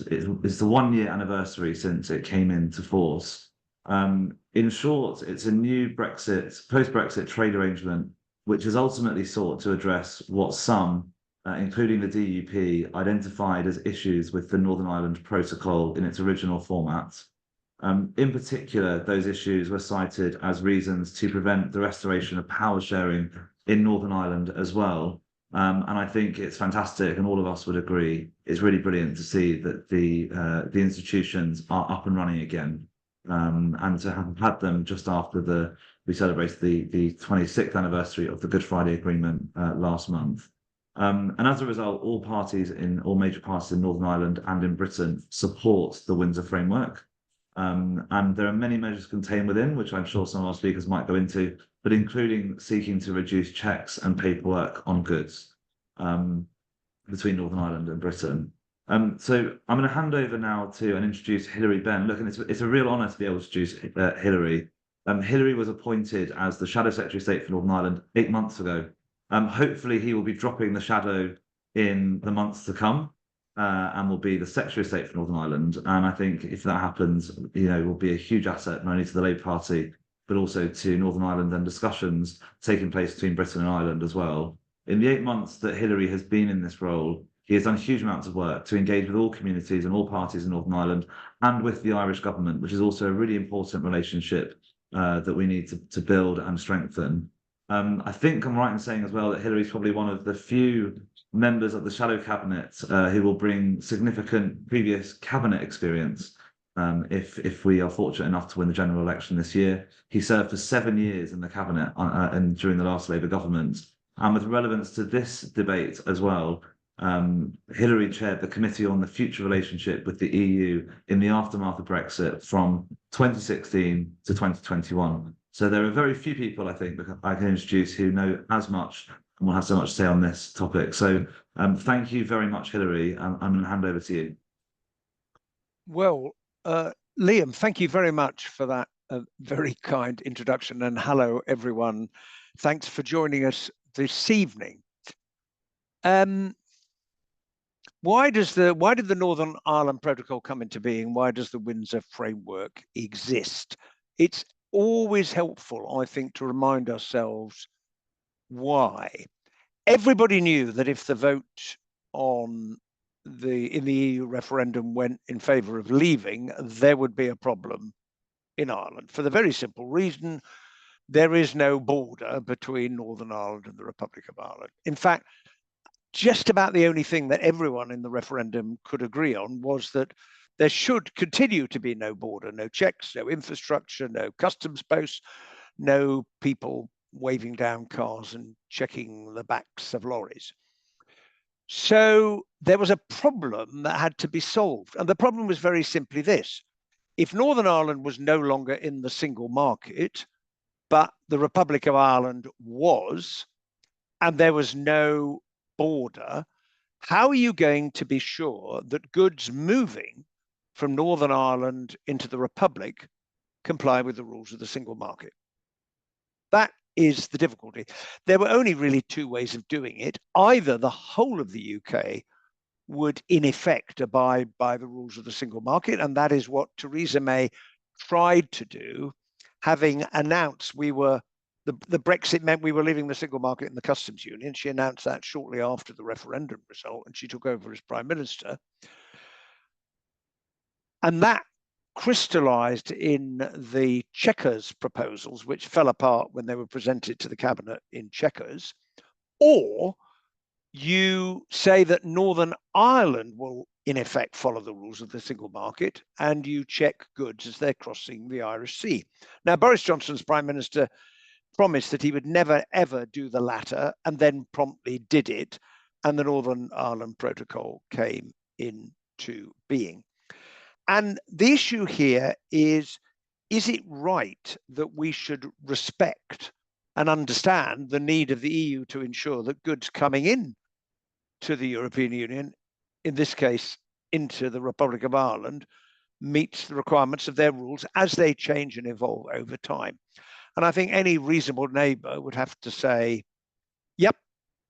it's the 1 year anniversary since it came into force. In short, it's a new post-Brexit trade arrangement, which has ultimately sought to address what some, including the DUP, identified as issues with the Northern Ireland Protocol in its original format. In particular, those issues were cited as reasons to prevent the restoration of power sharing in Northern Ireland as well. And I think it's fantastic, and all of us would agree, it's really brilliant to see that the institutions are up and running again, and to have had them just after we celebrated the 26th anniversary of the Good Friday Agreement last month. And as a result, all major parties in Northern Ireland and in Britain support the Windsor Framework. And there are many measures contained within, which I'm sure some of our speakers might go into, but including seeking to reduce checks and paperwork on goods between Northern Ireland and Britain. So I'm going to hand over now to and introduce Hilary Benn. Look, and it's a real honour to be able to introduce Hilary. Hilary was appointed as the Shadow Secretary of State for Northern Ireland 8 months ago. Hopefully he will be dropping the shadow in the months to come. And will be the Secretary of State for Northern Ireland. And I think if that happens, will be a huge asset not only to the Labour Party, but also to Northern Ireland and discussions taking place between Britain and Ireland as well. In the 8 months that Hilary has been in this role, he has done huge amounts of work to engage with all communities and all parties in Northern Ireland and with the Irish government, which is also a really important relationship that we need to build and strengthen. I think I'm right in saying as well that Hilary is probably one of the few members of the Shadow Cabinet who will bring significant previous cabinet experience if we are fortunate enough to win the general election this year. He served for 7 years in the cabinet and during the last Labour government. And with relevance to this debate as well, Hilary chaired the Committee on the Future Relationship with the EU in the aftermath of Brexit from 2016 to 2021. So there are very few people, I think, that I can introduce who know as much and will have so much to say on this topic. So thank you very much, Hilary. I'm going to hand over to you. Well, Liam, thank you very much for that very kind introduction. And hello, everyone. Thanks for joining us this evening. Why did the Northern Ireland Protocol come into being? Why does the Windsor Framework exist? It's always helpful, I think, to remind ourselves why. Everybody knew that if the vote in the EU referendum went in favour of leaving, there would be a problem in Ireland, for the very simple reason there is no border between Northern Ireland and the Republic of Ireland. In fact, just about the only thing that everyone in the referendum could agree on was that there should continue to be no border, no checks, no infrastructure, no customs posts, no people waving down cars and checking the backs of lorries. So there was a problem that had to be solved. And the problem was very simply this. If Northern Ireland was no longer in the single market, but the Republic of Ireland was, and there was no border, how are you going to be sure that goods moving from Northern Ireland into the Republic comply with the rules of the single market? That is the difficulty. There were only really two ways of doing it. Either the whole of the UK would in effect abide by the rules of the single market, and that is what Theresa May tried to do, having announced the Brexit meant we were leaving the single market in the customs union. She announced that shortly after the referendum result, and she took over as Prime Minister. And that crystallized in the Chequers proposals, which fell apart when they were presented to the cabinet in Chequers. Or you say that Northern Ireland will in effect follow the rules of the single market, and you check goods as they're crossing the Irish Sea. Now, Boris Johnson's Prime Minister promised that he would never, ever do the latter, and then promptly did it, and the Northern Ireland Protocol came into being. And the issue here is it right that we should respect and understand the need of the EU to ensure that goods coming in to the European Union, in this case, into the Republic of Ireland, meets the requirements of their rules as they change and evolve over time? And I think any reasonable neighbour would have to say, yep,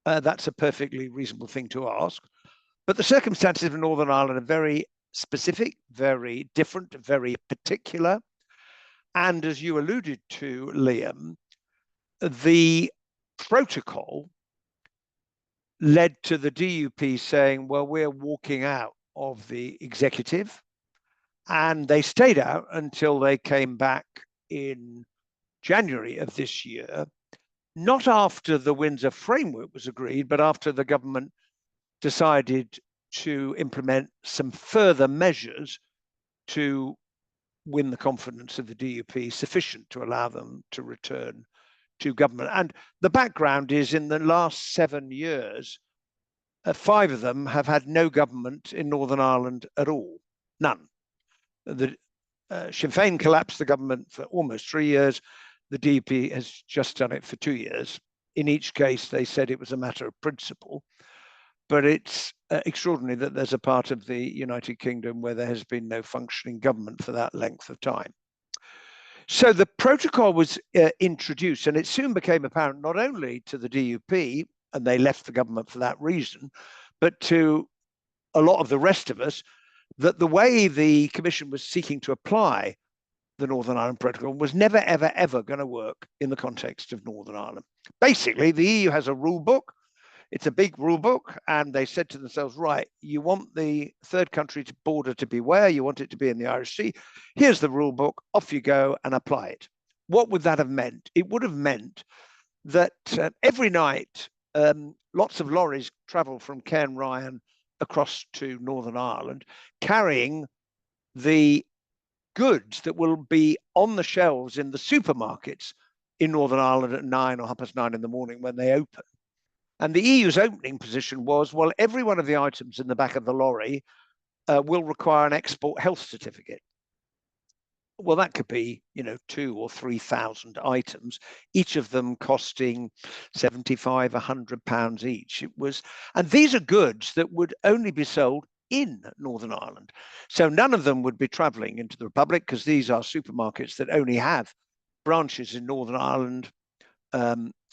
that's a perfectly reasonable thing to ask. But the circumstances of Northern Ireland are very specific, very different, very particular. And as you alluded to, Liam, the protocol led to the DUP saying, well, we're walking out of the executive. And they stayed out until they came back in January of this year, not after the Windsor Framework was agreed, but after the government decided to implement some further measures to win the confidence of the DUP sufficient to allow them to return to government. And the background is, in the last 7 years, 5 of them have had no government in Northern Ireland at all, none. The Sinn Féin collapsed the government for almost 3 years. The DUP has just done it for 2 years. In each case, they said it was a matter of principle. But it's extraordinary that there's a part of the United Kingdom where there has been no functioning government for that length of time. So the protocol was introduced, and it soon became apparent not only to the DUP, and they left the government for that reason, but to a lot of the rest of us, that the way the Commission was seeking to apply the Northern Ireland Protocol was never, ever, ever going to work in the context of Northern Ireland. Basically, the EU has a rule book. It's a big rule book, and they said to themselves, right, you want the third country border to be where? You want it to be in the Irish Sea. Here's the rule book. Off you go and apply it. What would that have meant? It would have meant that every night, lots of lorries travel from Cairnryan across to Northern Ireland, carrying the goods that will be on the shelves in the supermarkets in Northern Ireland at 9 or 9:30 in the morning when they open. And the EU's opening position was, well, every one of the items in the back of the lorry will require an export health certificate. Well, that could be, 2,000 or 3,000 items, each of them costing £75, £100 each. And these are goods that would only be sold in Northern Ireland. So none of them would be traveling into the Republic, because these are supermarkets that only have branches in Northern Ireland,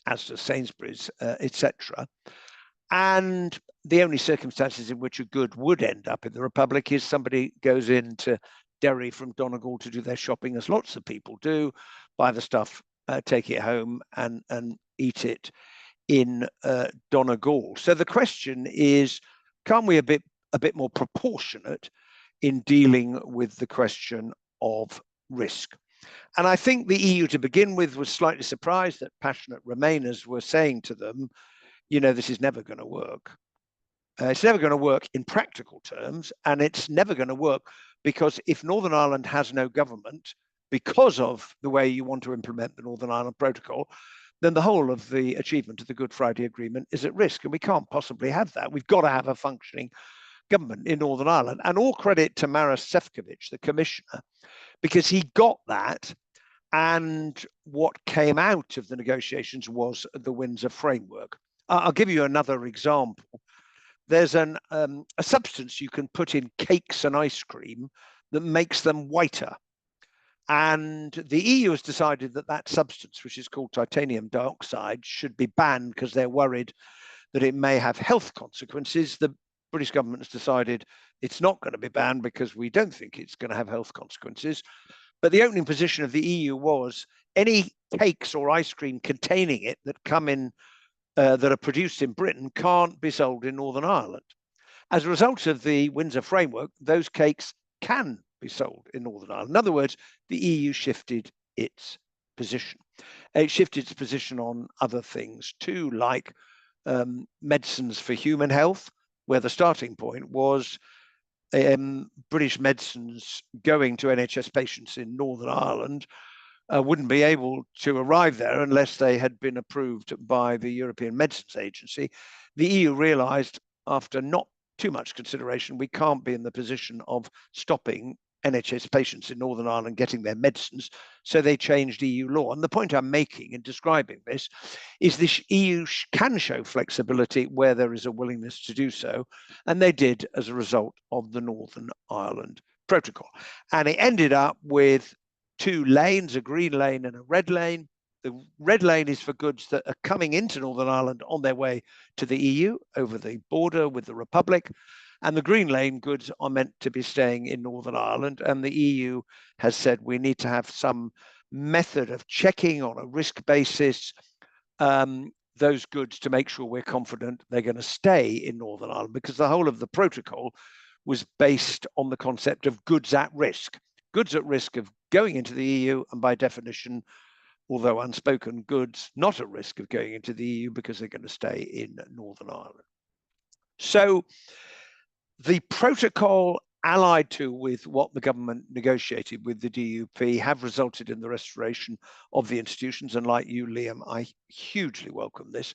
as does Sainsbury's, etc. And the only circumstances in which a good would end up in the Republic is somebody goes into Derry from Donegal to do their shopping, as lots of people do, buy the stuff, take it home and eat it in Donegal. So the question is, can't we be a bit more proportionate in dealing with the question of risk? And I think the EU, to begin with, was slightly surprised that passionate Remainers were saying to them, this is never going to work. It's never going to work in practical terms, and it's never going to work because if Northern Ireland has no government because of the way you want to implement the Northern Ireland Protocol, then the whole of the achievement of the Good Friday Agreement is at risk, and we can't possibly have that. We've got to have a functioning government in Northern Ireland. And all credit to Maros Sefcovic, the commissioner, because he got that. And what came out of the negotiations was the Windsor Framework. I'll give you another example. There's a substance you can put in cakes and ice cream that makes them whiter. And the EU has decided that that substance, which is called titanium dioxide, should be banned because they're worried that it may have health consequences. The British government has decided it's not going to be banned because we don't think it's going to have health consequences. But the opening position of the EU was any cakes or ice cream containing it that come in, that are produced in Britain, can't be sold in Northern Ireland. As a result of the Windsor Framework, those cakes can be sold in Northern Ireland. In other words, the EU shifted its position. It shifted its position on other things too, like medicines for human health, where the starting point was British medicines going to NHS patients in Northern Ireland wouldn't be able to arrive there unless they had been approved by the European Medicines Agency. The EU realised, after not too much consideration, we can't be in the position of stopping NHS patients in Northern Ireland getting their medicines, so they changed EU law. And the point I'm making in describing this is this EU can show flexibility where there is a willingness to do so, and they did as a result of the Northern Ireland Protocol. And it ended up with 2 lanes, a green lane and a red lane. The red lane is for goods that are coming into Northern Ireland on their way to the EU over the border with the Republic. And the Green Lane goods are meant to be staying in Northern Ireland. And the EU has said we need to have some method of checking on a risk basis those goods to make sure we're confident they're going to stay in Northern Ireland, because the whole of the protocol was based on the concept of goods at risk of going into the EU, and by definition, although unspoken, goods not at risk of going into the EU because they're going to stay in Northern Ireland. So the protocol, allied to with what the government negotiated with the DUP, have resulted in the restoration of the institutions. And like you, Liam, I hugely welcome this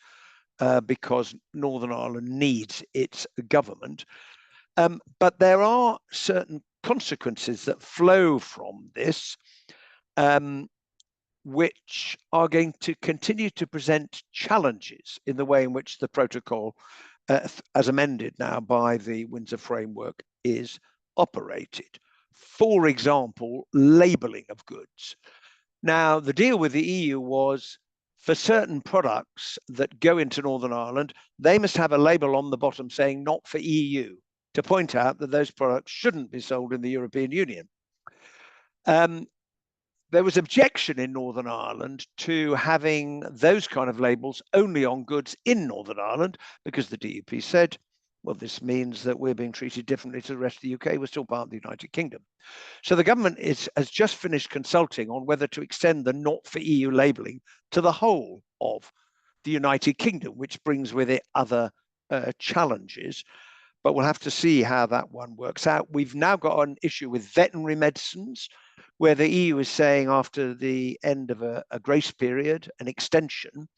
because Northern Ireland needs its government. But there are certain consequences that flow from this, which are going to continue to present challenges in the way in which the protocol, as amended now by the Windsor Framework, is operated. For example, labelling of goods. Now, the deal with the EU was for certain products that go into Northern Ireland, they must have a label on the bottom saying not for EU, to point out that those products shouldn't be sold in the European Union. There was objection in Northern Ireland to having those kind of labels only on goods in Northern Ireland, because the DUP said, well, this means that we're being treated differently to the rest of the UK. We're still part of the United Kingdom. So the government has just finished consulting on whether to extend the not for EU labelling to the whole of the United Kingdom, which brings with it other challenges. But we'll have to see how that one works out. We've now got an issue with veterinary medicines, where the EU is saying after the end of a grace period, an extension,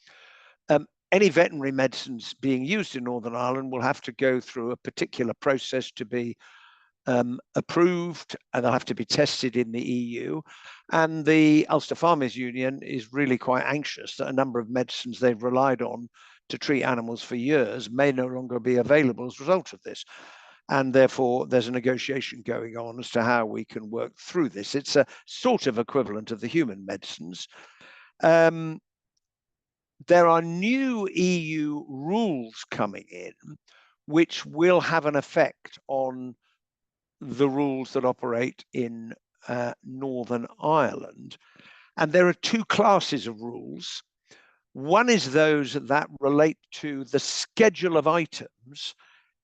any veterinary medicines being used in Northern Ireland will have to go through a particular process to be approved, and they'll have to be tested in the EU. And the Ulster Farmers Union is really quite anxious that a number of medicines they've relied on to treat animals for years may no longer be available as a result of this. And therefore, there's a negotiation going on as to how we can work through this. It's a sort of equivalent of the human medicines. There are new EU rules coming in, which will have an effect on the rules that operate in Northern Ireland. And there are two classes of rules. One is those that relate to the schedule of items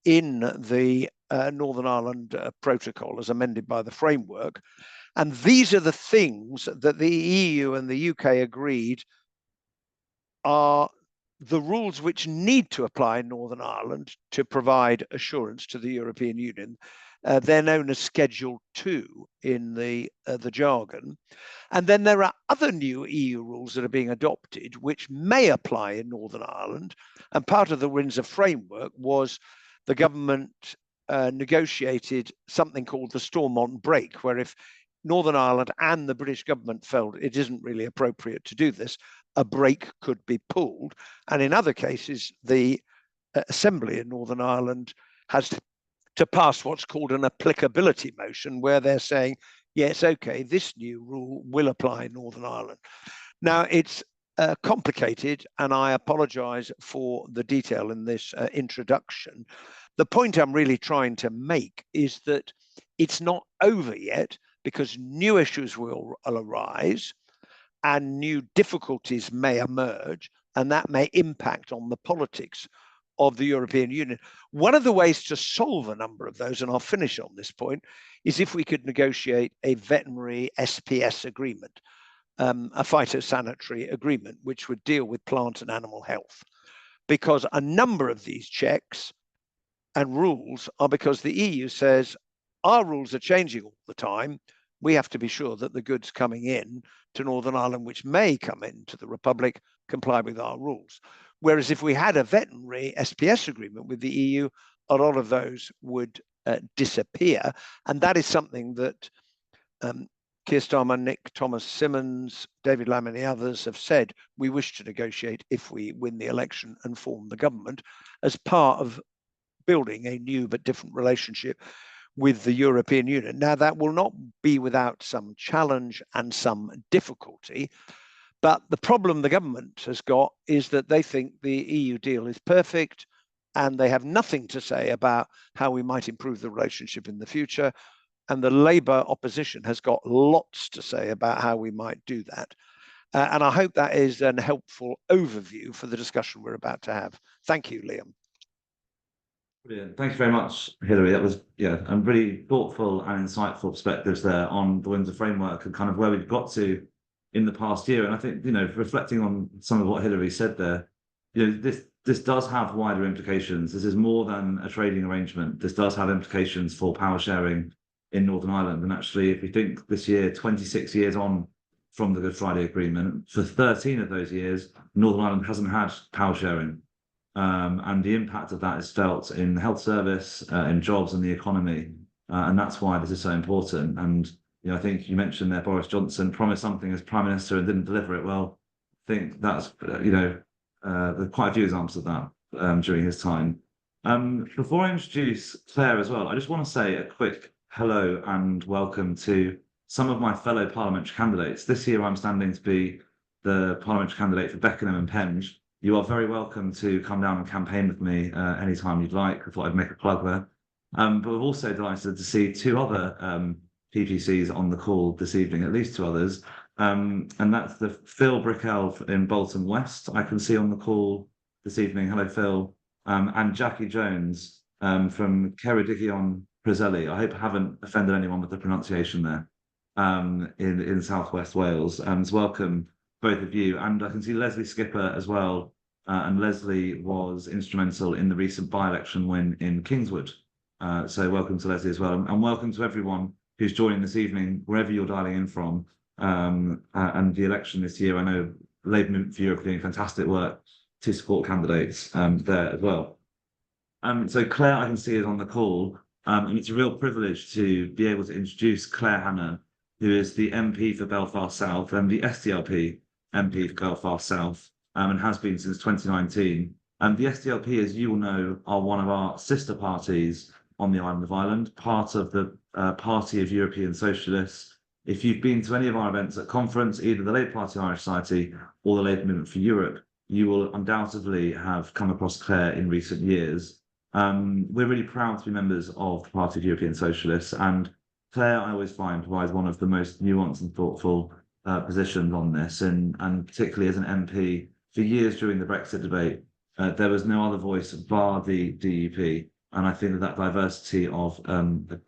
in the Northern Ireland Protocol as amended by the framework. And these are the things that the EU and the UK agreed are the rules which need to apply in Northern Ireland to provide assurance to the European Union. They're known as Schedule 2 in the jargon. And then there are other new EU rules that are being adopted, which may apply in Northern Ireland. And part of the Windsor Framework was the government negotiated something called the Stormont break, where if Northern Ireland and the British government felt it isn't really appropriate to do this, a break could be pulled. And in other cases, the Assembly in Northern Ireland has to pass what's called an applicability motion, where they're saying, yes, okay, this new rule will apply in Northern Ireland. Now, it's complicated, and I apologize for the detail in this introduction. The point I'm really trying to make is that it's not over yet, because new issues will arise and new difficulties may emerge, and that may impact on the politics of the European Union. One of the ways to solve a number of those, and I'll finish on this point, is if we could negotiate a veterinary SPS agreement, a phytosanitary agreement, which would deal with plant and animal health. Because a number of these checks and rules are because the EU says, our rules are changing all the time. We have to be sure that the goods coming in to Northern Ireland, which may come into the Republic, comply with our rules. Whereas if we had a veterinary SPS agreement with the EU, a lot of those would disappear. And that is something that Keir Starmer, Nick Thomas-Symonds, David Lamb and the others have said we wish to negotiate if we win the election and form the government, as part of building a new but different relationship with the European Union. Now, that will not be without some challenge and some difficulty, but the problem the government has got is that they think the EU deal is perfect and they have nothing to say about how we might improve the relationship in the future. And the Labour opposition has got lots to say about how we might do that. And I hope that is a helpful overview for the discussion we're about to have. Thank you, Liam. Brilliant. Thank you very much, Hilary. That was, a really thoughtful and insightful perspectives there on the Windsor Framework and kind of where we've got to in the past year. And I think, reflecting on some of what Hilary said there, this does have wider implications. This is more than a trading arrangement. This does have implications for power sharing in Northern Ireland. And actually, if we think this year, 26 years on from the Good Friday Agreement, for 13 of those years, Northern Ireland hasn't had power sharing. And the impact of that is felt in the health service, in jobs and the economy. And that's why this is so important. And, I think you mentioned there Boris Johnson promised something as Prime Minister and didn't deliver it. Well, I think that's, there are quite a few examples of that during his time. Before I introduce Claire as well, I just want to say a quick hello and welcome to some of my fellow parliamentary candidates. This year I'm standing to be the parliamentary candidate for Beckenham and Penge. You are very welcome to come down and campaign with me anytime you'd like. I thought I'd make a plug there. But we're also delighted to see two other PPCs on the call this evening, at least two others. And that's the Phil Brickell in Bolton West, I can see on the call this evening. Hello, Phil. And Jackie Jones from Ceredigion Preseli. I hope I haven't offended anyone with the pronunciation there in Southwest Wales. So welcome, both of you. And I can see Leslie Skipper as well. And Leslie was instrumental in the recent by-election win in Kingswood. So welcome to Leslie as well. And welcome to everyone who's joining this evening, wherever you're dialing in from. And the election this year, I know Labour Movement for Europe are doing fantastic work to support candidates there as well. So Claire, I can see, is on the call. And it's a real privilege to be able to introduce Claire Hanna, who is the MP for Belfast South and the SDLP MP for Belfast South, and has been since 2019. And the SDLP, as you will know, are one of our sister parties on the island of Ireland, part of the Party of European Socialists. If you've been to any of our events at conference, either the Labour Party Irish Society or the Labour Movement for Europe, you will undoubtedly have come across Claire in recent years. We're really proud to be members of the Party of European Socialists, and Claire, I always find, provides one of the most nuanced and thoughtful positions on this, and particularly as an MP for years during the Brexit debate, there was no other voice bar the DUP, and I think that diversity of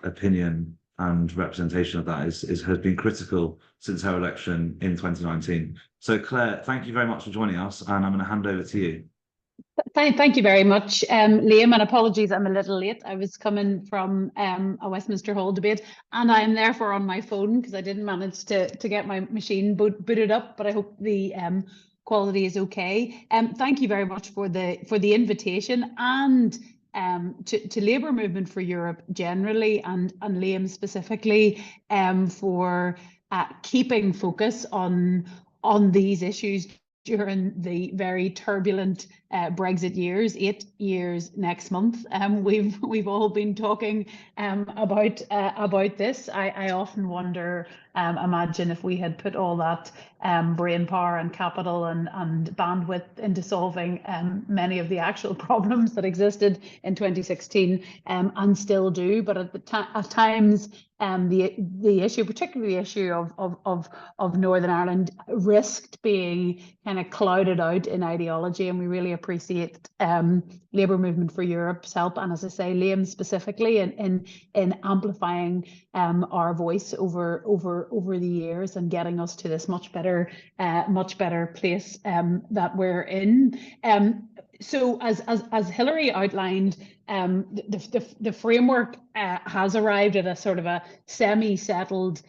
opinion and representation of that has been critical since her election in 2019. So Claire, thank you very much for joining us, and I'm going to hand over to you. Thank you very much, Liam, and apologies I'm a little late. I was coming from a Westminster Hall debate, and I am therefore on my phone because I didn't manage to get my machine booted up, but I hope the quality is okay. Thank you very much for the invitation, and to Labour Movement for Europe generally, and Liam specifically, for keeping focus on these issues during the very turbulent Brexit years, 8 years next month. We've all been talking about this. I often wonder, imagine if we had put all that brain power and capital and bandwidth into solving many of the actual problems that existed in 2016 and still do. But at times, the issue, particularly the issue of Northern Ireland, risked being kind of clouded out in ideology, and we really appreciate Labour Movement for Europe's help, and as I say, Liam specifically in amplifying our voice over the years and getting us to this much better place that we're in. So as Hilary outlined, the framework has arrived at a sort of a semi-settled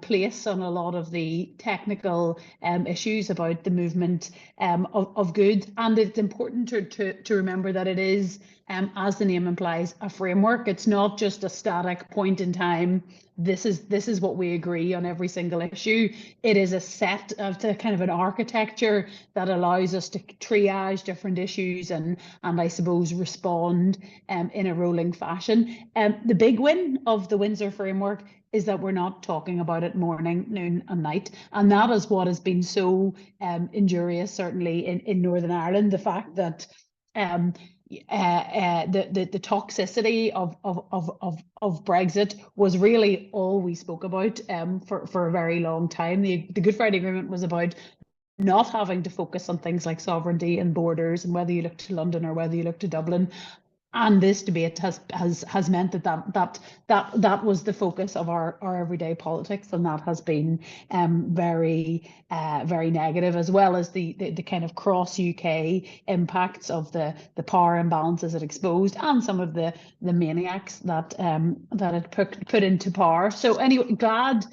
place on a lot of the technical issues about the movement of goods, and it's important to remember that it is, as the name implies, a framework. It's not just a static point in time. This is what we agree on every single issue. It is a set of kind of an architecture that allows us to triage different issues and I suppose respond in a rolling fashion. The big win of the Windsor Framework is that we're not talking about it morning, noon and night. And that is what has been so injurious, certainly in Northern Ireland, the fact that the toxicity of Brexit was really all we spoke about for a very long time. The Good Friday Agreement was about not having to focus on things like sovereignty and borders and whether you look to London or whether you look to Dublin. And this debate has meant that was the focus of our everyday politics, and that has been very negative, as well as the kind of cross UK impacts of the power imbalances it exposed and some of the maniacs that it put into power. So anyway, glad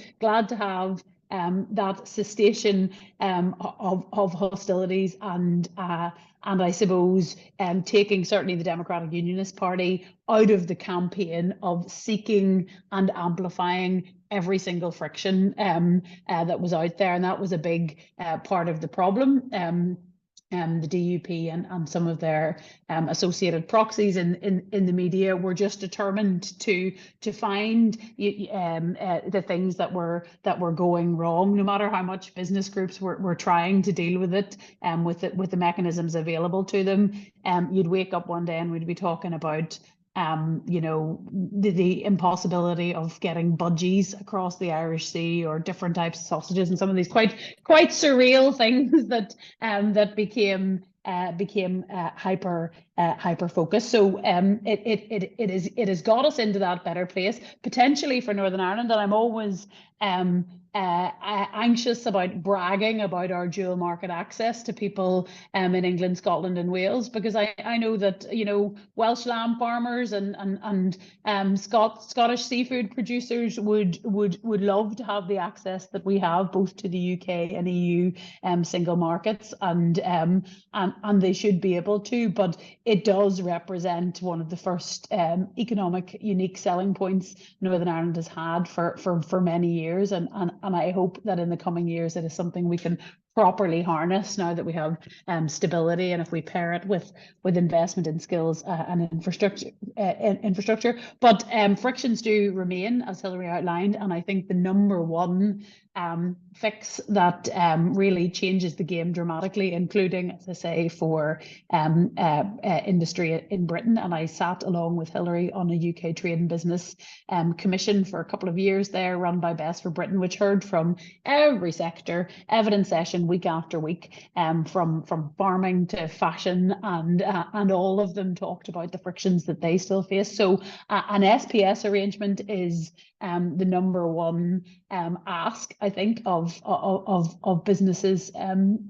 to have that cessation of hostilities and I suppose taking certainly the Democratic Unionist Party out of the campaign of seeking and amplifying every single friction that was out there. And that was a big part of the problem. The DUP and some of their associated proxies in the media were just determined to find the things that were going wrong, no matter how much business groups were trying to deal with it with the mechanisms available to them. You'd wake up one day and we'd be talking about the impossibility of getting budgies across the Irish Sea, or different types of sausages, and some of these quite surreal things that became hyper focused. So it has got us into that better place potentially for Northern Ireland, and I'm always anxious about bragging about our dual market access to people in England, Scotland and Wales, because I know that Welsh lamb farmers and Scottish seafood producers would love to have the access that we have both to the UK and EU single markets, and they should be able to, but it does represent one of the first economic unique selling points Northern Ireland has had for many years, and I hope that in the coming years it is something we can properly harness now that we have stability, and if we pair it with investment in skills and infrastructure. But frictions do remain, as Hilary outlined, and I think the number one fix that really changes the game dramatically, including, as I say, for industry in Britain. And I sat along with Hilary on a UK Trade and Business Commission for a couple of years there, run by Best for Britain, which heard from every sector, evidence session week after week, from farming to fashion, and all of them talked about the frictions that they still face. So an SPS arrangement is the number one ask, I think, of businesses,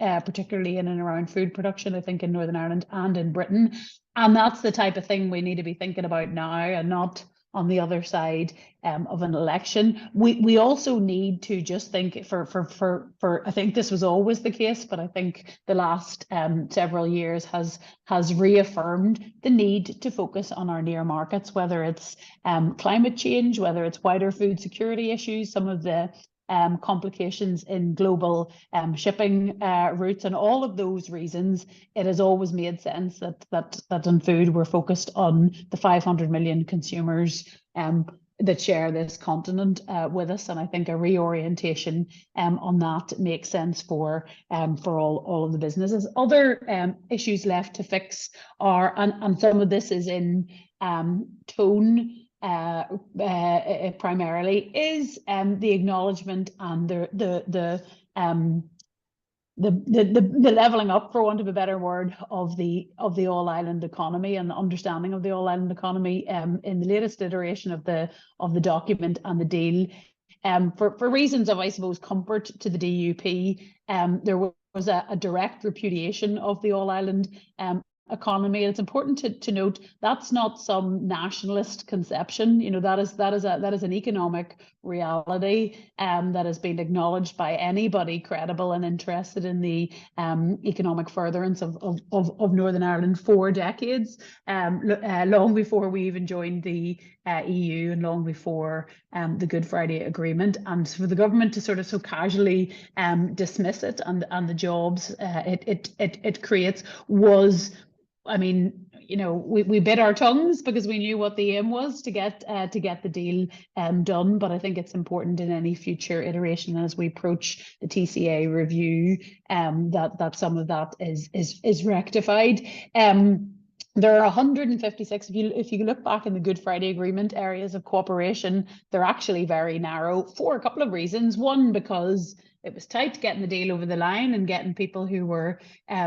particularly in and around food production, I think in Northern Ireland and in Britain. And that's the type of thing we need to be thinking about now, and not on the other side of an election. We also need to just think for I think this was always the case, but I think the last several years has reaffirmed the need to focus on our near markets, whether it's climate change, whether it's wider food security issues, some of the complications in global shipping routes, and all of those reasons. It has always made sense that in food we're focused on the 500 million consumers that share this continent with us, and I think a reorientation on that makes sense for all of the businesses. Other issues left to fix are, and some of this is in tone, primarily, is the acknowledgement and the levelling up, for want of a better word, of the all island economy, and the understanding of the all island economy in the latest iteration of the document and the deal. For reasons of, I suppose, comfort to the DUP, there was a direct repudiation of the all island economy. And it's important to note that's not some nationalist conception. That is an economic reality that has been acknowledged by anybody credible and interested in the economic furtherance of Northern Ireland for decades, long before we even joined the EU, and long before the Good Friday Agreement. And for the government to sort of so casually dismiss it and the jobs it creates was, I mean, we bit our tongues because we knew what the aim was to get the deal done. But I think it's important in any future iteration as we approach the TCA review that some of that is rectified. There are 156. If you look back in the Good Friday Agreement, areas of cooperation, they're actually very narrow for a couple of reasons. One, because it was tight getting the deal over the line and getting people who were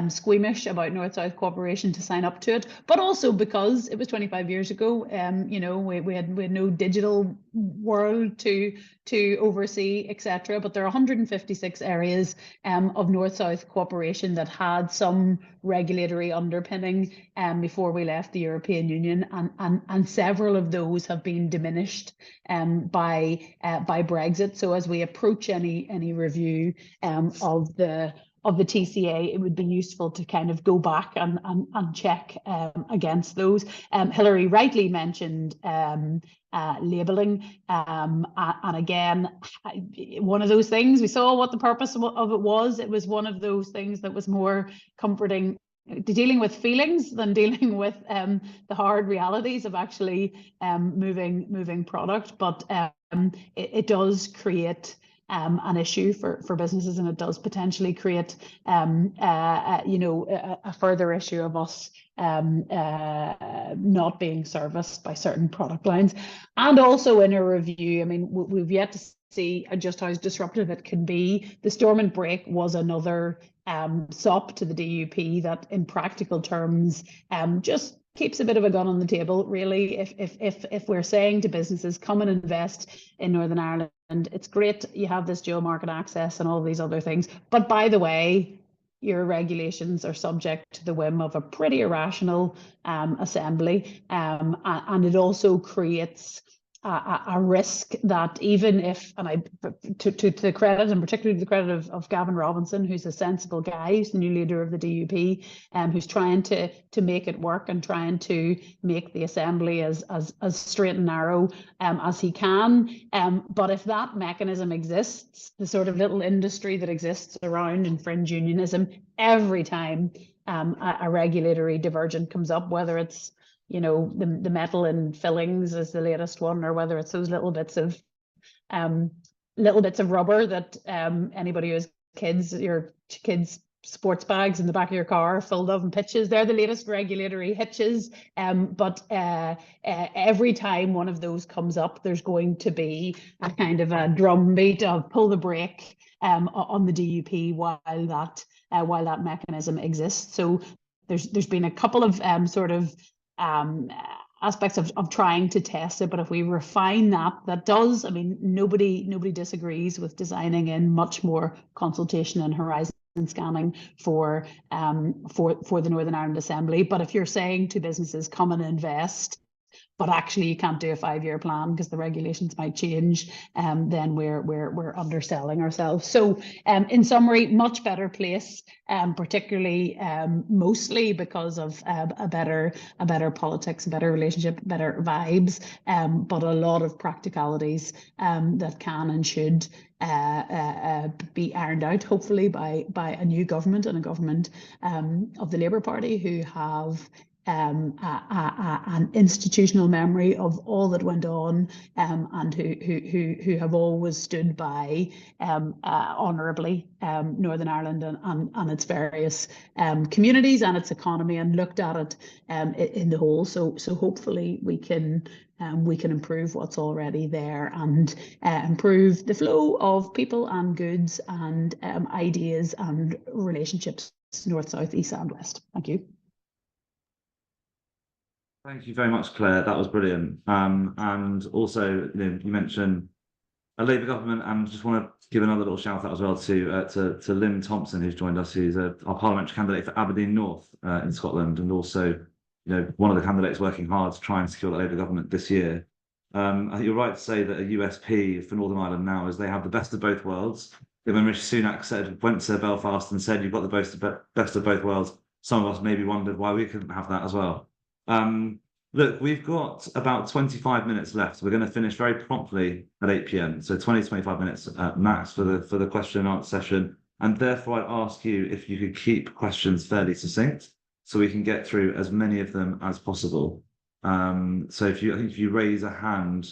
squeamish about North-South cooperation to sign up to it, but also because it was 25 years ago. You know, we had no digital world to oversee, etc. But there are 156 areas of North-South cooperation that had some regulatory underpinning before we left the European Union, and several of those have been diminished by Brexit. So as we approach any review of the TCA, it would be useful to kind of go back and check against those. Hilary rightly mentioned labelling, and again, one of those things, we saw what the purpose of it was. It was one of those things that was more comforting, dealing with feelings than dealing with the hard realities of actually moving product. But it does create an issue for businesses, and it does potentially create you know, a further issue of us not being serviced by certain product lines. And also in a review, I mean, we've yet to see just how disruptive it can be. The Stormont break was another SOP to the DUP that in practical terms just keeps a bit of a gun on the table, really. If we're saying to businesses, come and invest in Northern Ireland, it's great you have this dual market access and all these other things, but by the way, your regulations are subject to the whim of a pretty irrational assembly, and it also creates a risk that even if, and to the credit, and particularly to the credit of Gavin Robinson, who's a sensible guy, who's the new leader of the DUP, who's trying to make it work and trying to make the assembly as straight and narrow as he can. But if that mechanism exists, the sort of little industry that exists around in fringe unionism, every time a regulatory divergent comes up, whether it's, you know, the metal and fillings is the latest one, or whether it's those little bits of rubber that anybody who has kids, your kids' sports bags in the back of your car filled of and pitches, they're the latest regulatory hitches. But every time one of those comes up, there's going to be a kind of a drumbeat of pull the brake on the DUP while that mechanism exists. So there's been a couple of sort of aspects of trying to test it, but if we refine that does, I mean, nobody disagrees with designing in much more consultation and horizon scanning for the Northern Ireland Assembly. But if you're saying to businesses, come and invest, but actually you can't do a 5-year plan because the regulations might change, then we're underselling ourselves. So in summary, much better place, particularly mostly because of a better politics, a better relationship, better vibes, but a lot of practicalities that can and should be ironed out, hopefully by a new government, and a government of the Labour Party who have an institutional memory of all that went on, and who have always stood by honourably Northern Ireland and its various communities and its economy, and looked at it in the whole. So hopefully we can improve what's already there, and improve the flow of people and goods and ideas and relationships north, south, east and west. Thank you. Thank you very much, Claire. That was brilliant. And also, you mentioned a Labour government, and just want to give another little shout out as well to Lynn Thompson, who's joined us, who's our parliamentary candidate for Aberdeen North in Scotland, and also, one of the candidates working hard to try and secure the Labour government this year. I think you're right to say that a USP for Northern Ireland now is they have the best of both worlds. When Rishi Sunak went to Belfast and said, you've got the best of both worlds, some of us maybe wondered why we couldn't have that as well. Look, we've got about 25 minutes left. We're going to finish very promptly at 8 p.m. So 20 to 25 minutes max for the question and answer session. And therefore, I'd ask you if you could keep questions fairly succinct so we can get through as many of them as possible. So if you raise a hand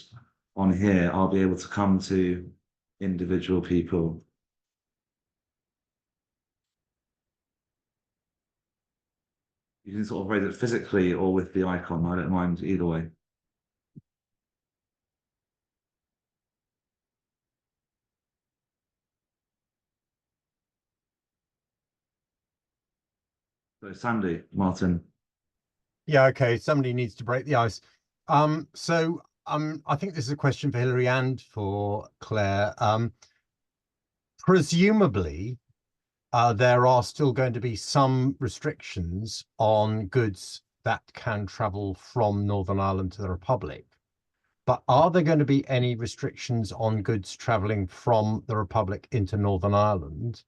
on here, I'll be able to come to individual people. You can sort of raise it physically or with the icon. I don't mind either way. So Sandy, Martin. Yeah, okay. Somebody needs to break the ice. I think this is a question for Hilary and for Claire. Presumably, there are still going to be some restrictions on goods that can travel from Northern Ireland to the Republic. But are there going to be any restrictions on goods traveling from the Republic into Northern Ireland?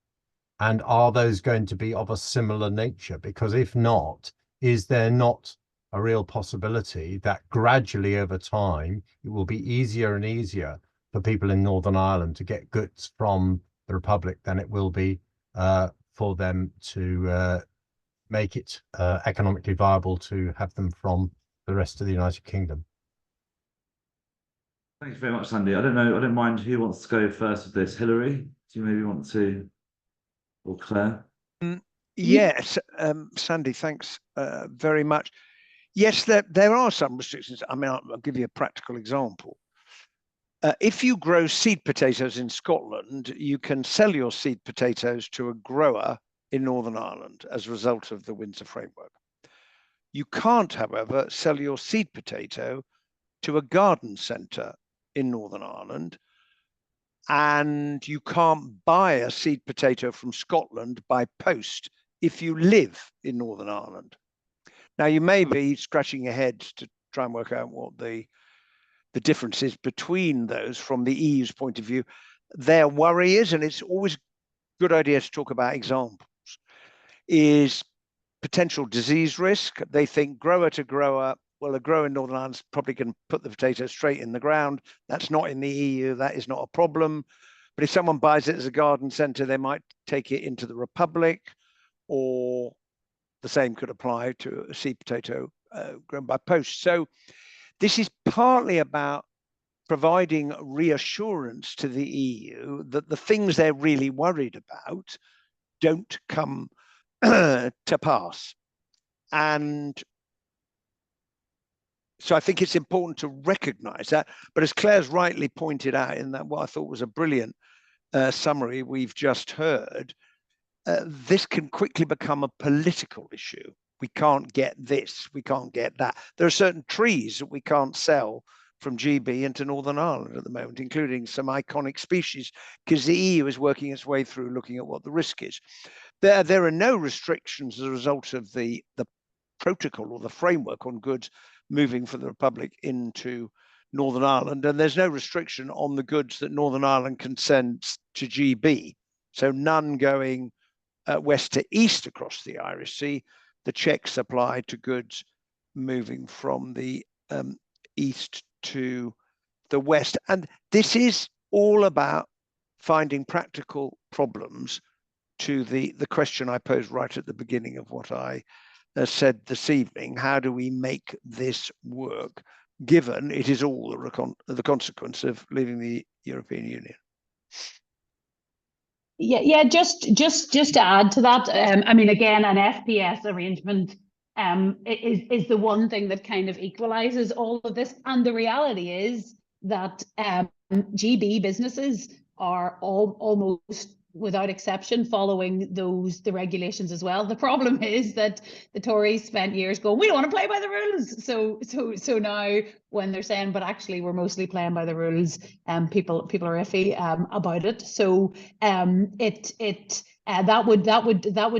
And are those going to be of a similar nature? Because if not, is there not a real possibility that gradually over time, it will be easier and easier for people in Northern Ireland to get goods from the Republic than it will be for them to make it economically viable to have them from the rest of the United Kingdom? Thanks very much, Sandy. I don't mind who wants to go first with this. Hilary, do you maybe want to, or Claire? Yes, Sandy, thanks very much. Yes, there are some restrictions. I mean, I'll give you a practical example. If you grow seed potatoes in Scotland, you can sell your seed potatoes to a grower in Northern Ireland as a result of the Windsor Framework. You can't, however, sell your seed potato to a garden centre in Northern Ireland, and you can't buy a seed potato from Scotland by post if you live in Northern Ireland. Now, you may be scratching your head to try and work out what the difference is between those from the EU's point of view. Their worry is, and it's always a good idea to talk about examples, is potential disease risk. They think grower to grower, well, a grower in Northern Ireland probably can put the potato straight in the ground. That's not in the EU. That is not a problem. But if someone buys it as a garden centre, they might take it into the Republic, or the same could apply to a seed potato grown by post. So this is partly about providing reassurance to the EU that the things they're really worried about don't come to pass. And so I think it's important to recognise that. But as Claire's rightly pointed out in that what I thought was a brilliant summary we've just heard, this can quickly become a political issue. We can't get this, we can't get that. There are certain trees that we can't sell from GB into Northern Ireland at the moment, including some iconic species, because the EU is working its way through looking at what the risk is. There are no restrictions as a result of the protocol or the framework on goods moving from the Republic into Northern Ireland, and there's no restriction on the goods that Northern Ireland can send to GB. So none going west to east across the Irish Sea. The checks apply to goods moving from the east to the west. And this is all about finding practical problems to the question I posed right at the beginning of what I said this evening. How do we make this work, given it is all the consequence of leaving the European Union? Yeah. Just to add to that, I mean, again, an FPS arrangement is the one thing that kind of equalizes all of this. And the reality is that GB businesses are almost without exception following the regulations as well. The problem is that the Tories spent years going, we don't want to play by the rules. So now when they're saying, but actually we're mostly playing by the rules, people are iffy about it. So that would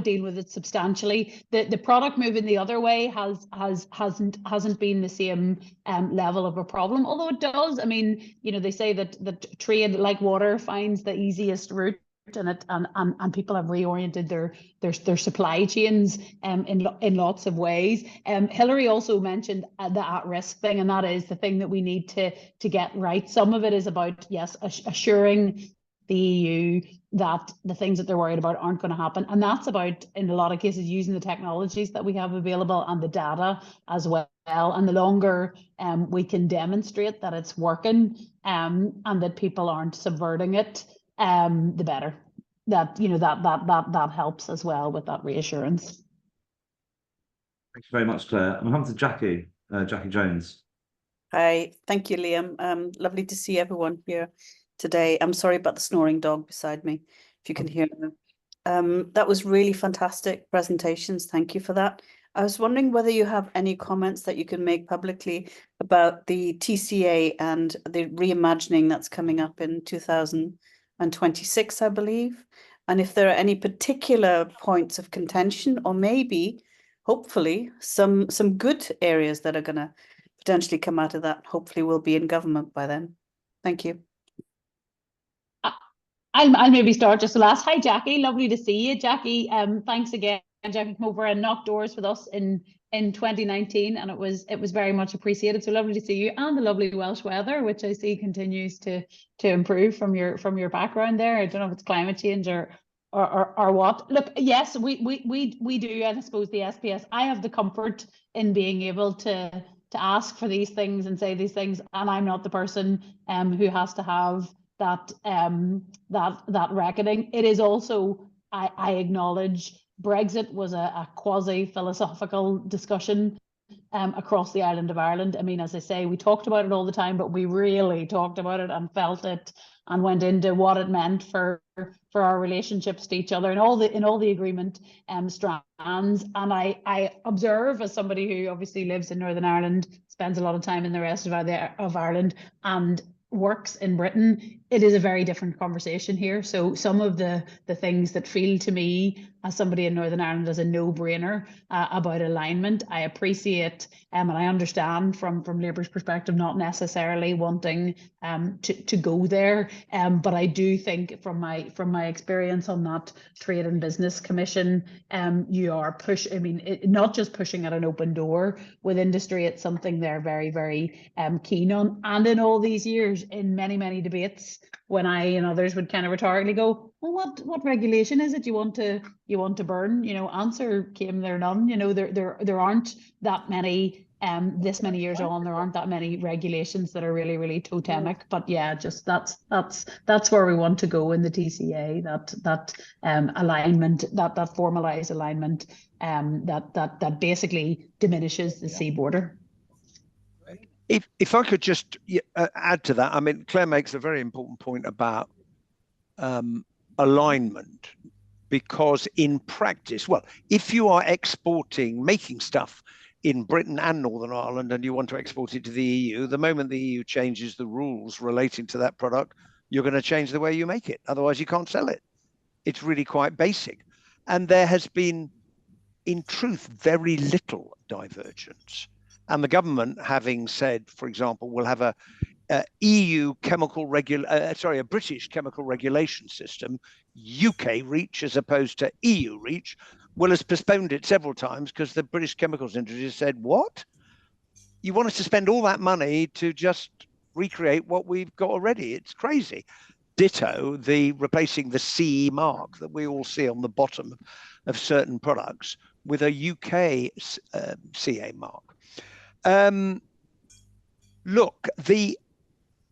deal with it substantially. The product moving the other way hasn't been the same level of a problem, although it does. I mean, you know, they say that trade, like water, finds the easiest route, and people have reoriented their supply chains in lots of ways. Hilary also mentioned the at-risk thing, and that is the thing that we need to get right. Some of it is about, yes, assuring the EU that the things that they're worried about aren't going to happen, and that's about, in a lot of cases, using the technologies that we have available and the data as well. And the longer we can demonstrate that it's working and that people aren't subverting it, the better. That, you know, that helps as well with that reassurance. Thanks very much, Claire. I'm coming to Jackie, Jackie Jones. Hi, thank you, Liam. Lovely to see everyone here today. I'm sorry about the snoring dog beside me, if you can hear them. That was really fantastic presentations. Thank you for that. I was wondering whether you have any comments that you can make publicly about the TCA and the reimagining that's coming up in 2026, I believe. And if there are any particular points of contention, or maybe, hopefully, some good areas that are going to potentially come out of that. Hopefully we'll be in government by then. Thank you. I'll maybe start just the last. Hi, Jackie. Lovely to see you, Jackie. Thanks again. Jackie came over and knocked doors with us in 2019, and it was very much appreciated. So lovely to see you, and the lovely Welsh weather, which I see continues to improve from your background there. I don't know if it's climate change or what. Look, yes, we do, and I suppose the SPS. I have the comfort in being able to ask for these things and say these things, and I'm not the person who has to have that reckoning. It is also, I acknowledge, Brexit was a quasi-philosophical discussion across the island of Ireland. I mean, as I say, we talked about it all the time, but we really talked about it and felt it and went into what it meant for our relationships to each other and all the agreement strands. And I observe, as somebody who obviously lives in Northern Ireland, spends a lot of time in the rest of Ireland, and works in Britain, it is a very different conversation here. So some of the things that feel to me as somebody in Northern Ireland as a no-brainer about alignment, I appreciate and I understand from Labour's perspective not necessarily wanting to go there, but I do think from my experience on that Trade and Business Commission, you are not just pushing at an open door with industry. It's something they're very, very keen on. And in all these years, in many debates, when I and others would kind of rhetorically go, well, what regulation is it you want to burn? Answer came, there none. There aren't that many. This many years on, there aren't that many regulations that are really, really totemic. But yeah, just that's where we want to go in the TCA. That alignment, that formalized alignment, that basically diminishes the sea border. If I could just add to that, I mean, Claire makes a very important point about alignment, because in practice, well, if you are making stuff in Britain and Northern Ireland and you want to export it to the EU, the moment the EU changes the rules relating to that product, you're going to change the way you make it. Otherwise, you can't sell it. It's really quite basic. And there has been, in truth, very little divergence. And the government having said, for example, we'll have a British chemical regulation system, UK reach as opposed to EU reach, well, has postponed it several times because the British chemicals industry said, what? You want us to spend all that money to just recreate what we've got already? It's crazy. Ditto replacing the CE mark that we all see on the bottom of certain products with a UK CA mark. Look,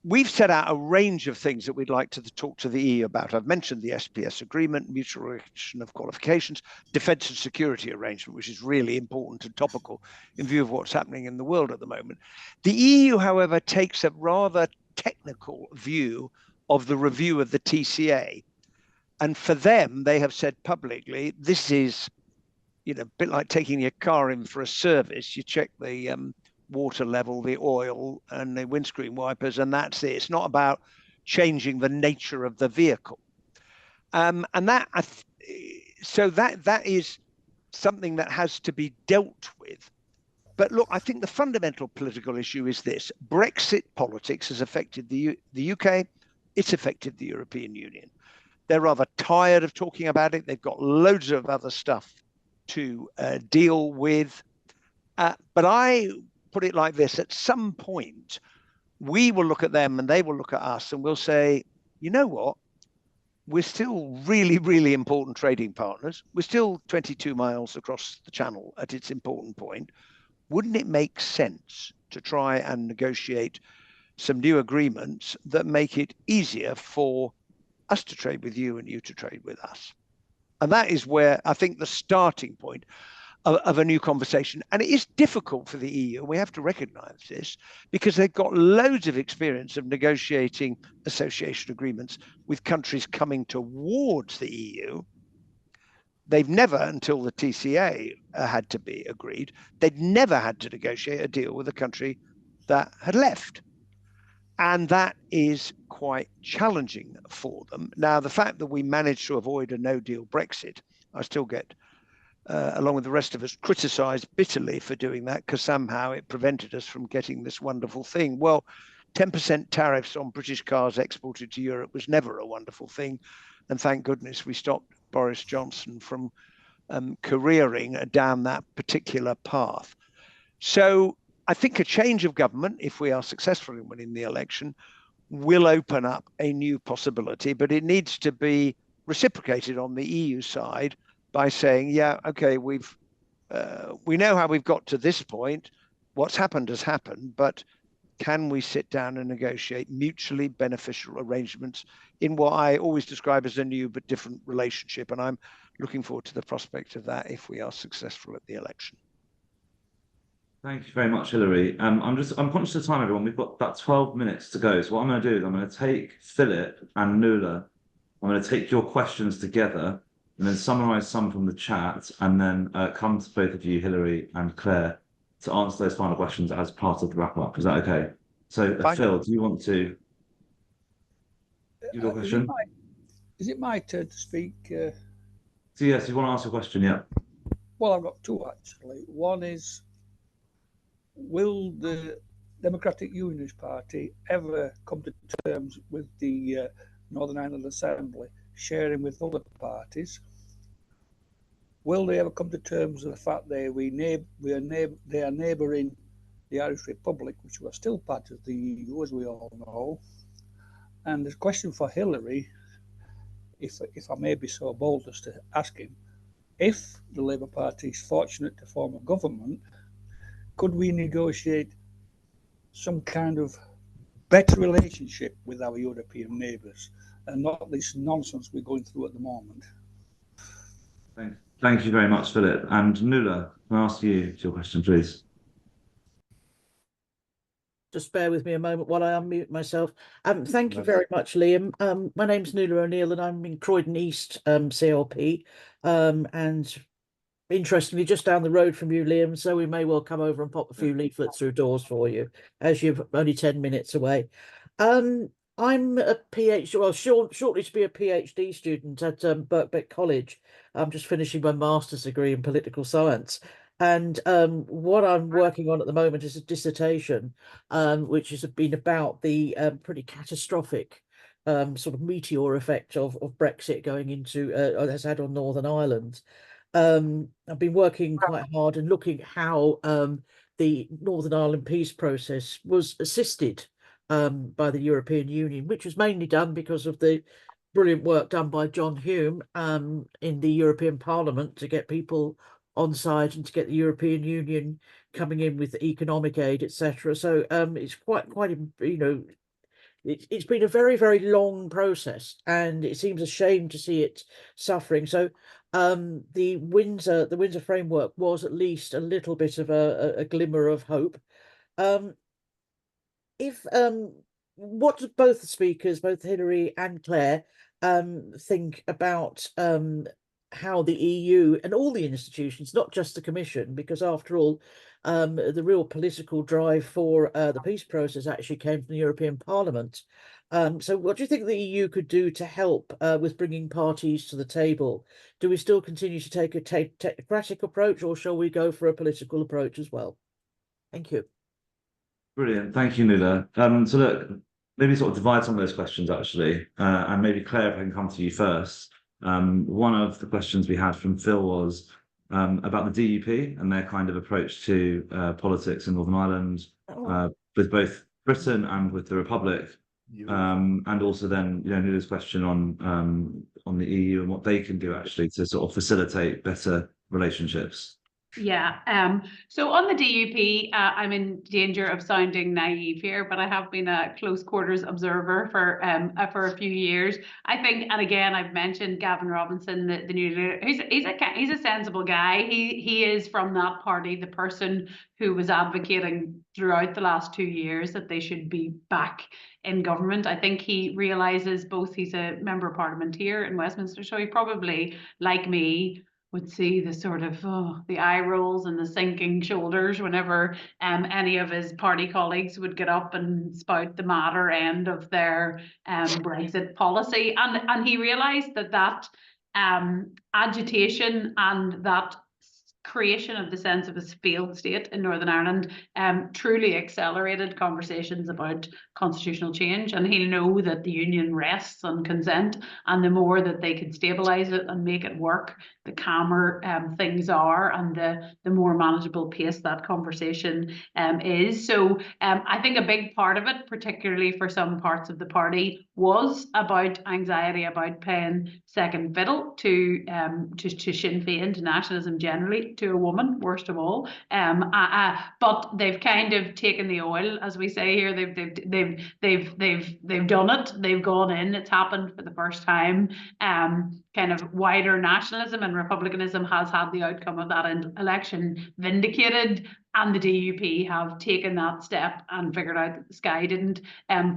we've set out a range of things that we'd like to talk to the EU about. I've mentioned the SPS agreement, mutual recognition of qualifications, defence and security arrangement, which is really important and topical in view of what's happening in the world at the moment. The EU, however, takes a rather technical view of the review of the TCA. And for them, they have said publicly, this is a bit like taking your car in for a service. You check the water level, the oil, and the windscreen wipers, and that's it. It's not about changing the nature of the vehicle. And that is something that has to be dealt with. But look, I think the fundamental political issue is this. Brexit politics has affected the UK. It's affected the European Union. They're rather tired of talking about it. They've got loads of other stuff to deal with. But I put it like this: at some point, we will look at them and they will look at us and we'll say, you know what? We're still really, really important trading partners. We're still 22 miles across the channel at its important point. Wouldn't it make sense to try and negotiate some new agreements that make it easier for us to trade with you and you to trade with us? And that is where I think the starting point. of a new conversation. And it is difficult for the EU. We have to recognize this because they've got loads of experience of negotiating association agreements with countries coming towards the EU. They've never, until the TCA had to be agreed, they'd never had to negotiate a deal with a country that had left. And that is quite challenging for them. Now, the fact that we managed to avoid a no-deal Brexit, I still get, along with the rest of us, criticised bitterly for doing that because somehow it prevented us from getting this wonderful thing. Well, 10% tariffs on British cars exported to Europe was never a wonderful thing. And thank goodness we stopped Boris Johnson from careering down that particular path. So I think a change of government, if we are successful in winning the election, will open up a new possibility, but it needs to be reciprocated on the EU side by saying, yeah, okay, we know how we've got to this point. What's happened has happened, but can we sit down and negotiate mutually beneficial arrangements in what I always describe as a new but different relationship? And I'm looking forward to the prospect of that if we are successful at the election. Thank you very much, Hilary. I'm conscious of time, everyone. We've got about 12 minutes to go. So what I'm going to do is I'm going to take Philip and Nuala. I'm going to take your questions together and then summarize some from the chat and then come to both of you, Hilary and Claire, to answer those final questions as part of the wrap up. Is that okay? So Phil, do you want to give your question? Is it my turn to speak? So yes, you want to ask a question, yeah. Well, I've got two actually. One is, will the Democratic Unionist Party ever come to terms with the Northern Ireland Assembly sharing with other parties? Will they ever come to terms with the fact that they are neighbouring the Irish Republic, which was still part of the EU, as we all know? And the question for Hilary, if I may be so bold as to ask him, if the Labour Party is fortunate to form a government, could we negotiate some kind of better relationship with our European neighbours and not this nonsense we're going through at the moment? Thank you very much, Philip. And Nuala, can I ask you your question, please? Just bear with me a moment while I unmute myself. Thank you very much, Liam. My name's Nuala O'Neill and I'm in Croydon East CLP. And interestingly, just down the road from you, Liam, so we may well come over and pop a few leaflets through doors for you, as you're only 10 minutes away. I'm a PhD, well, shortly to be a PhD student at Birkbeck College. I'm just finishing my master's degree in political science. And what I'm working on at the moment is a dissertation, which has been about the pretty catastrophic sort of meteor effect of Brexit going into, has had on Northern Ireland. I've been working quite hard and looking how the Northern Ireland peace process was assisted by the European Union, which was mainly done because of the brilliant work done by John Hume in the European Parliament to get people on side and to get the European Union coming in with economic aid, etc. So it's quite it's been a very, very long process, and it seems a shame to see it suffering. So the Windsor Framework was at least a little bit of a glimmer of hope. What do both the speakers, both Hilary and Claire, think about how the EU and all the institutions, not just the Commission, because after all, the real political drive for the peace process actually came from the European Parliament. So what do you think the EU could do to help with bringing parties to the table? Do we still continue to take a technocratic approach, or shall we go for a political approach as well? Thank you. Brilliant. Thank you, Nuala. So look, maybe sort of divide some of those questions actually, and maybe Claire, if I can come to you first. One of the questions we had from Phil was about the DUP and their kind of approach to politics in Northern Ireland, with both Britain and with the Republic, and also then Nuala's question on the EU and what they can do actually to sort of facilitate better relationships. Yeah. So on the DUP, I'm in danger of sounding naive here, but I have been a close quarters observer for a few years. I think, and again, I've mentioned Gavin Robinson, the new leader. He's a sensible guy. He is from that party, the person who was advocating throughout the last 2 years that they should be back in government. I think he realizes both he's a member of parliament here in Westminster, so he probably, like me, would see the sort of the eye rolls and the sinking shoulders whenever any of his party colleagues would get up and spout the madder end of their Brexit policy, and he realised that agitation and that creation of the sense of a failed state in Northern Ireland truly accelerated conversations about constitutional change, and he'll know that the union rests on consent, and the more that they can stabilise it and make it work, the calmer things are, and the more manageable pace that conversation is. So I think a big part of it, particularly for some parts of the party, was about anxiety about playing second fiddle to Sinn Féin, to nationalism generally, to a woman, worst of all. But they've kind of taken the oil, as we say here. They've done it. They've gone in. It's happened for the first time. Kind of wider nationalism and republicanism has had the outcome of that election vindicated, and the DUP have taken that step and figured out that the sky didn't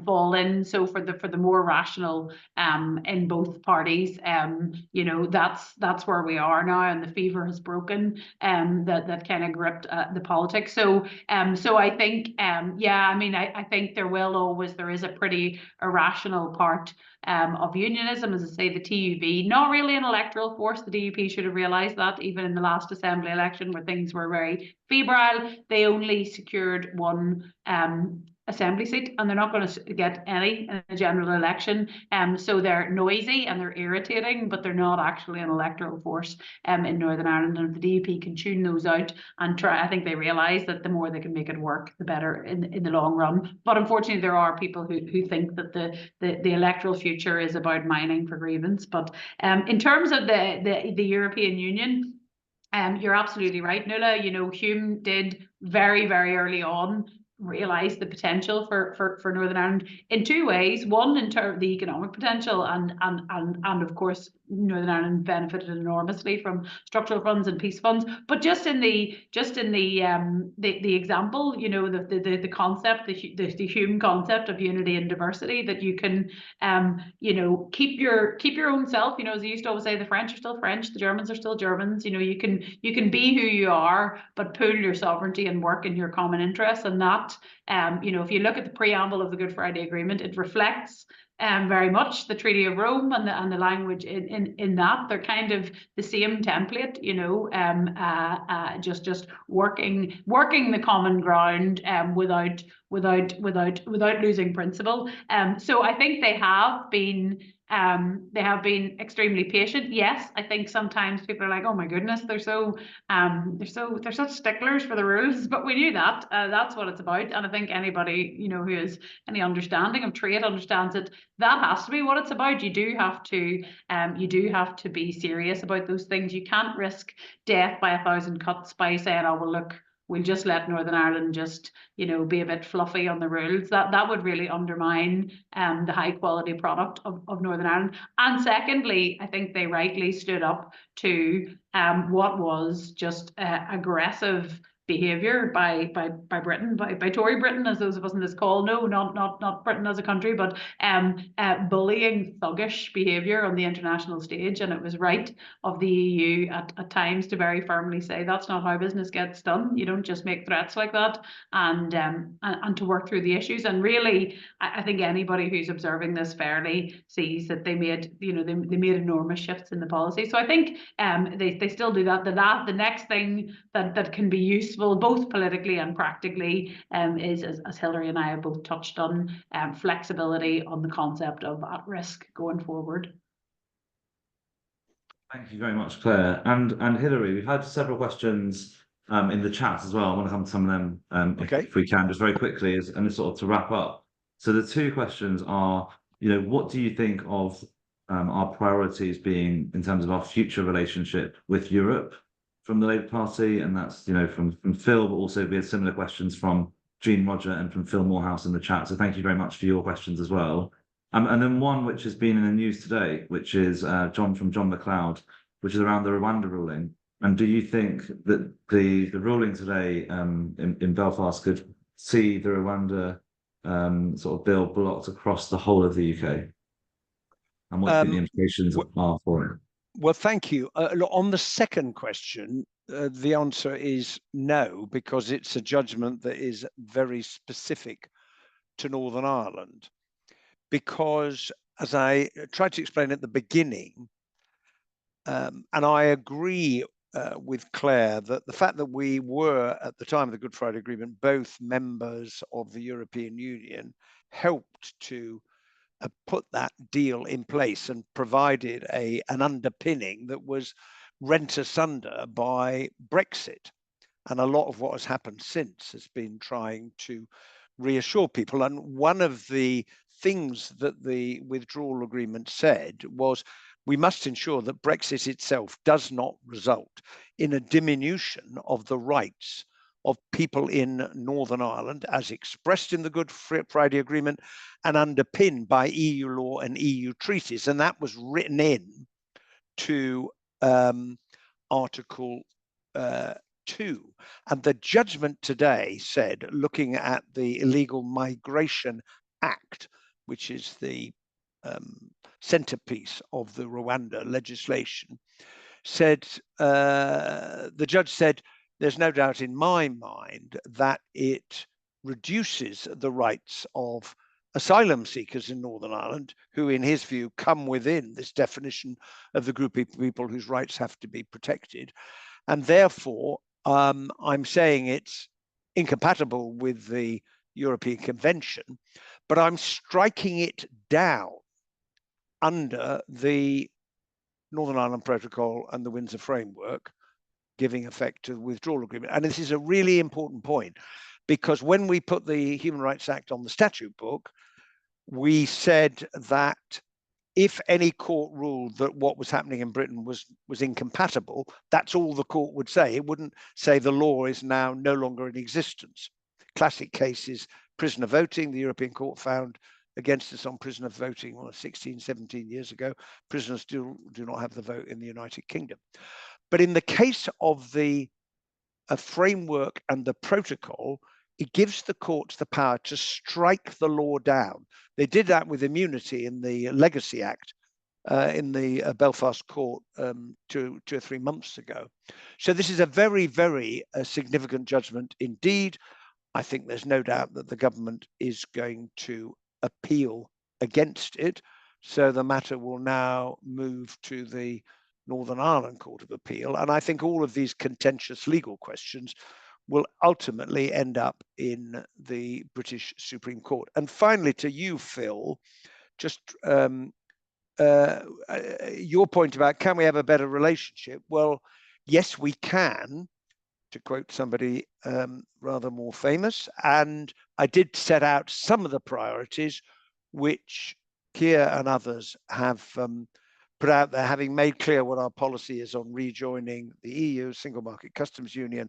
fall in. So for the more rational in both parties, you know, that's where we are now, and the fever has broken that kind of gripped the politics. So I think yeah, I mean, I think there is a pretty irrational part of unionism. As I say, the TUV, not really an electoral force. The DUP should have realised that even in the last Assembly election, where things were very febrile. They only secured one Assembly seat, and they're not going to get any in a general election. So they're noisy and they're irritating, but they're not actually an electoral force in Northern Ireland. And if the DUP can tune those out and try, I think they realise that the more they can make it work, the better in the long run. But unfortunately, there are people who think that the electoral future is about mining for grievance. But in terms of the European Union, you're absolutely right, Nuala. You know, Hume did very, very early on realise the potential for Northern Ireland in two ways. One, in terms of the economic potential, and of course Northern Ireland benefited enormously from structural funds and peace funds. But just in the example, you know, the concept, the Hume concept of unity and diversity, that you can you know, keep your own self. You know, as they used to always say, the French are still French, the Germans are still Germans. You know, you can be who you are, but pool your sovereignty and work in your common interests. And that you know, if you look at the preamble of the Good Friday Agreement, it reflects very much the Treaty of Rome and the language in that. They're kind of the same template, you know, just working the common ground without losing principle. So I think they have been extremely patient. Yes, I think sometimes people are like, oh my goodness, they're such sticklers for the rules, but we knew that. That's what it's about. And I think anybody, you know, who has any understanding of trade understands it. That has to be what it's about. You do have to be serious about those things. You can't risk death by 1,000 cuts by saying, oh well, look, we'll just let Northern Ireland just, you know, be a bit fluffy on the rules. That would really undermine the high quality product of Northern Ireland. And secondly, I think they rightly stood up to what was just aggressive behaviour by Britain, by Tory Britain, as those of us in this call know, not Britain as a country, but bullying, thuggish behaviour on the international stage. And it was right of the EU at times to very firmly say that's not how business gets done. You don't just make threats like that, and to work through the issues. And really, I think anybody who's observing this fairly sees that they made, you know, they made enormous shifts in the policy. So I think they still do that. The next thing that can be useful both politically and practically is, as Hilary and I have both touched on, flexibility on the concept of at risk going forward. Thank you very much, Claire. And Hilary, we've had several questions in the chat as well. I want to come to some of them if we can, just very quickly, and sort of to wrap up. So the two questions are, you know, what do you think of our priorities being in terms of our future relationship with Europe? from the Labour Party, and that's, you know, from Phil, but also we had similar questions from Jean Roger and from Phil Morehouse in the chat. So thank you very much for your questions as well. And then one which has been in the news today, which is John McLeod, which is around the Rwanda ruling. And do you think that the ruling today in Belfast could see the Rwanda sort of bill blocked across the whole of the UK? And what do you think the implications are for it? Well, thank you. Look, on the second question, the answer is no, because it's a judgment that is very specific to Northern Ireland. Because, as I tried to explain at the beginning, and I agree with Claire, that the fact that we were, at the time of the Good Friday Agreement, both members of the European Union helped to put that deal in place and provided an underpinning that was rent asunder by Brexit. And a lot of what has happened since has been trying to reassure people. And one of the things that the withdrawal agreement said was we must ensure that Brexit itself does not result in a diminution of the rights of people in Northern Ireland, as expressed in the Good Friday Agreement and underpinned by EU law and EU treaties. And that was written in to Article 2. And the judgment today said, looking at the Illegal Migration Act, which is the centerpiece of the Rwanda legislation, said, the judge said, there's no doubt in my mind that it reduces the rights of asylum seekers in Northern Ireland, who in his view come within this definition of the group of people whose rights have to be protected. And therefore, I'm saying it's incompatible with the European Convention, but I'm striking it down under the Northern Ireland Protocol and the Windsor Framework, giving effect to the withdrawal agreement. And this is a really important point, because when we put the Human Rights Act on the statute book, we said that if any court ruled that what was happening in Britain was incompatible, that's all the court would say. It wouldn't say the law is now no longer in existence. Classic case is prisoner voting. The European Court found against us on prisoner voting 16, 17 years ago. Prisoners still do not have the vote in the United Kingdom. But in the case of the framework and the protocol, it gives the courts the power to strike the law down. They did that with immunity in the Legacy Act in the Belfast court 2 or 3 months ago. So this is a very, very significant judgment indeed. I think there's no doubt that the government is going to appeal against it. So the matter will now move to the Northern Ireland Court of Appeal. And I think all of these contentious legal questions will ultimately end up in the British Supreme Court. And finally, to you, Phil, just your point about can we have a better relationship? Well, yes, we can, to quote somebody rather more famous. And I did set out some of the priorities which Keir and others have put out there, having made clear what our policy is on rejoining the EU, Single Market Customs Union,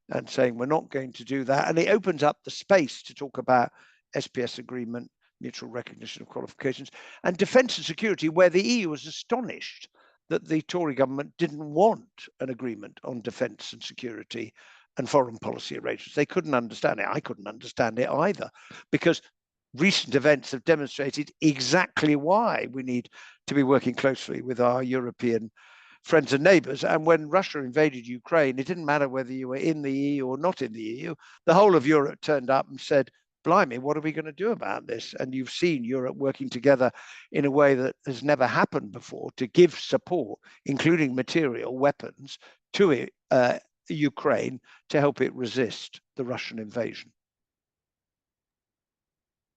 and saying we're not going to do that. And it opens up the space to talk about SPS agreement, mutual recognition of qualifications, and defence and security, where the EU was astonished that the Tory government didn't want an agreement on defence and security and foreign policy arrangements. They couldn't understand it. I couldn't understand it either, because recent events have demonstrated exactly why we need to be working closely with our European friends and neighbours. And when Russia invaded Ukraine, it didn't matter whether you were in the EU or not in the EU. The whole of Europe turned up and said, blimey, what are we going to do about this? And you've seen Europe working together in a way that has never happened before to give support, including material weapons, to Ukraine to help it resist the Russian invasion.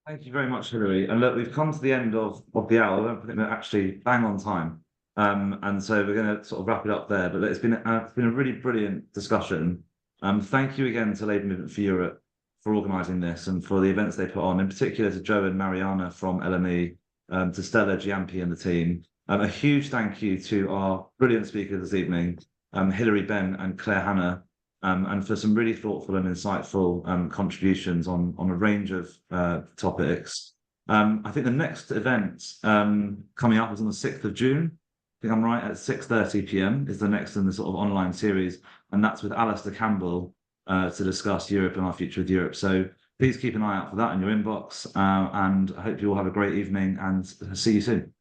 Thank you very much, Hilary. And look, we've come to the end of the hour. I think we're actually bang on time. And so we're going to sort of wrap it up there. But it's been a really brilliant discussion. Thank you again to Labour Movement for Europe for organising this and for the events they put on, in particular to Joe and Mariana from LME, to Stella, Giampi and the team. A huge thank you to our brilliant speaker this evening, Hilary Benn and Claire Hanna, and for some really thoughtful and insightful contributions on a range of topics. I think the next event coming up is on the 6th of June. I think I'm right, at 6:30 p.m. is the next in the sort of online series, and that's with Alistair Campbell to discuss Europe and our future with Europe. So please keep an eye out for that in your inbox, and I hope you all have a great evening and see you soon.